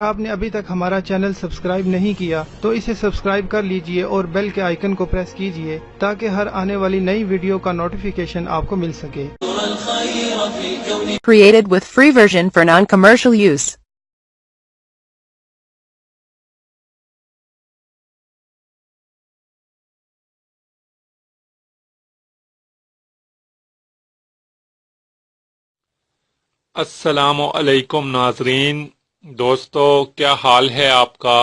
आपने अभी तक हमारा चैनल सब्सक्राइब नहीं किया तो इसे सब्सक्राइब कर लीजिए और बेल के आइकन को प्रेस कीजिए ताकि हर आने वाली नई वीडियो का नोटिफिकेशन आपको मिल सके। Created with free version for non-commercial use. अस्सलामु अलैकुम नाजरीन, दोस्तों क्या हाल है आपका।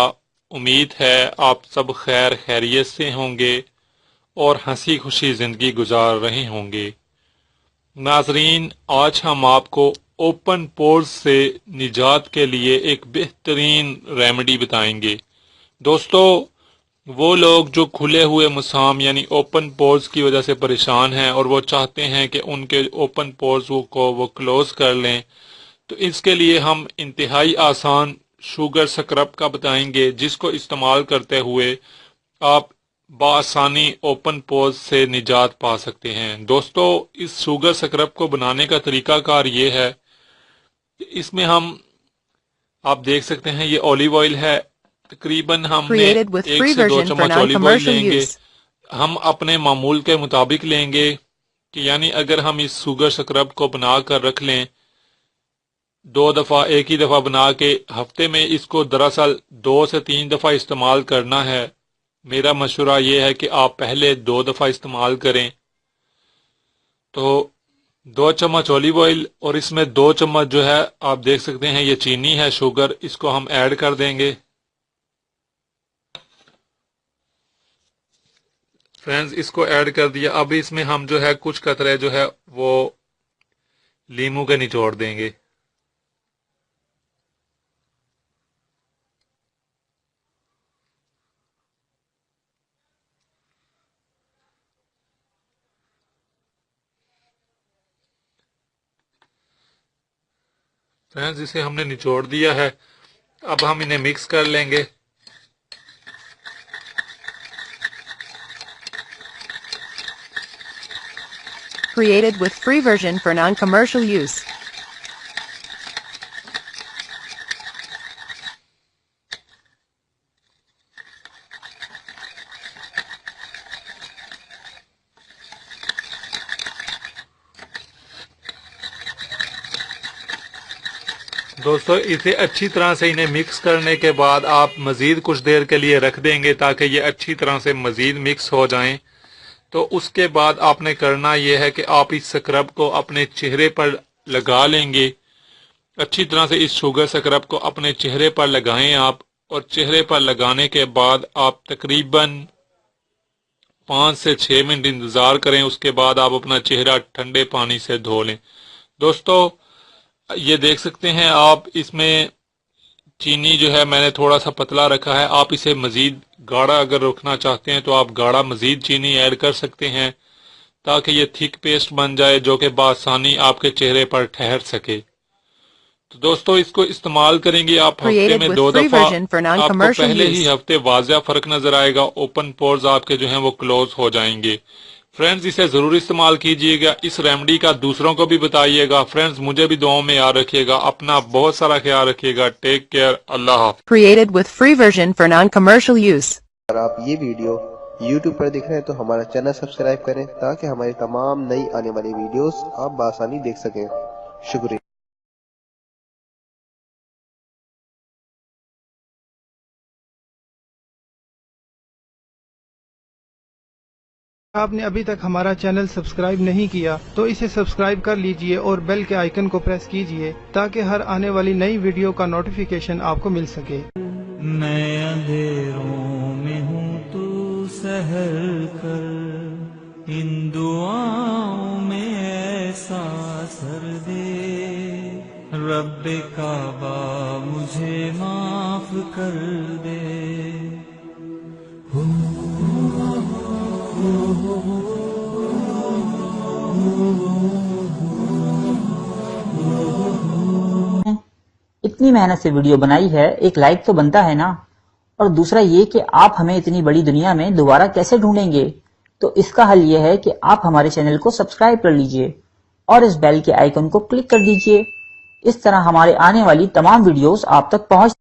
उम्मीद है आप सब खैर खैरियत से होंगे और हंसी खुशी ज़िंदगी गुजार रहे होंगे। नाजरीन, आज हम आपको ओपन पोर्स से निजात के लिए एक बेहतरीन रेमेडी बताएंगे। दोस्तों, वो लोग जो खुले हुए मुसाम यानी ओपन पोर्स की वजह से परेशान हैं और वो चाहते हैं कि उनके ओपन पोर्स को वो क्लोज कर लें, तो इसके लिए हम इंतहाई आसान शुगर स्क्रब का बताएंगे, जिसको इस्तेमाल करते हुए आप बआसानी ओपन पोर्स से निजात पा सकते हैं। दोस्तों, इस शुगर स्क्रब को बनाने का तरीकाकार ये है कि इसमें आप देख सकते हैं ये ऑलिव ऑयल है। तकरीबन हमने 1 से 2 चम्मच ऑलिव ऑयल लेंगे। हम अपने मामूल के मुताबिक लेंगे कि यानी अगर हम इस शुगर स्क्रब को बना कर रख लें 2 दफ़ा, एक ही दफ़ा बना के हफ्ते में इसको दरअसल 2 से 3 दफ़ा इस्तेमाल करना है। मेरा मशवरा ये है कि आप पहले 2 दफ़ा इस्तेमाल करें। तो 2 चम्मच ऑलिव ऑयल और इसमें 2 चम्मच जो है आप देख सकते हैं ये चीनी है, शुगर, इसको हम ऐड कर देंगे। फ्रेंड्स, इसको ऐड कर दिया। अब इसमें हम जो है कुछ कतरे जो है वो लीमू के निचोड़ देंगे। फ्रेंड्स, इसे हमने निचोड़ दिया है। अब हम इन्हें मिक्स कर लेंगे। Created with free version for non-commercial use. दोस्तों, इसे अच्छी तरह से इन्हें मिक्स करने के बाद आप मज़ीद कुछ देर के लिए रख देंगे ताकि ये अच्छी तरह से मज़ीद मिक्स हो जाएं। तो उसके बाद आपने करना यह है कि आप इस स्क्रब को अपने चेहरे पर लगा लेंगे। अच्छी तरह से इस शुगर स्क्रब को अपने चेहरे पर लगाएं आप, और चेहरे पर लगाने के बाद आप तकरीबन 5 से 6 मिनट इंतज़ार करें। उसके बाद आप अपना चेहरा ठंडे पानी से धो लें। दोस्तों, ये देख सकते हैं आप, इसमें चीनी जो है मैंने थोड़ा सा पतला रखा है। आप इसे मज़ीद गाढ़ा अगर रखना चाहते हैं तो आप गाढ़ा मज़ीद चीनी ऐड कर सकते हैं ताकि ये थिक पेस्ट बन जाए जो कि बआसानी आपके चेहरे पर ठहर सके। तो दोस्तों, इसको इस्तेमाल करेंगे आप हफ्ते में 2 दफ़ा। आपको पहले ही हफ्ते वाज़िह फ़र्क नजर आएगा। ओपन पोर्स आपके जो हैं वो क्लोज हो जाएंगे। फ्रेंड्स, इसे जरूर इस्तेमाल कीजिएगा। इस रेमेडी का दूसरों को भी बताइएगा। फ्रेंड्स, मुझे भी दुआओं में याद रखिएगा। अपना बहुत सारा ख्याल रखिएगा। Take care. अल्लाह हाफ़िज़। Created with free version for non-commercial use. अगर आप ये वीडियो YouTube पर देख रहे हैं तो हमारा चैनल सब्सक्राइब करें ताकि हमारी तमाम नई आने वाली वीडियोस आप बआसानी देख सकें। शुक्रिया। आपने अभी तक हमारा चैनल सब्सक्राइब नहीं किया तो इसे सब्सक्राइब कर लीजिए और बेल के आइकन को प्रेस कीजिए ताकि हर आने वाली नई वीडियो का नोटिफिकेशन आपको मिल सके। मैं अंधेरों में हूँ, तू सहर कर, इन दुआओं में ऐसा असर दे, रब्बे काबा मुझे माफ कर दे। इतनी मेहनत से वीडियो बनाई है, एक लाइक तो बनता है ना। और दूसरा ये कि आप हमें इतनी बड़ी दुनिया में दोबारा कैसे ढूंढेंगे, तो इसका हल ये है कि आप हमारे चैनल को सब्सक्राइब कर लीजिए और इस बेल के आइकन को क्लिक कर दीजिए। इस तरह हमारे आने वाली तमाम वीडियोस आप तक पहुंच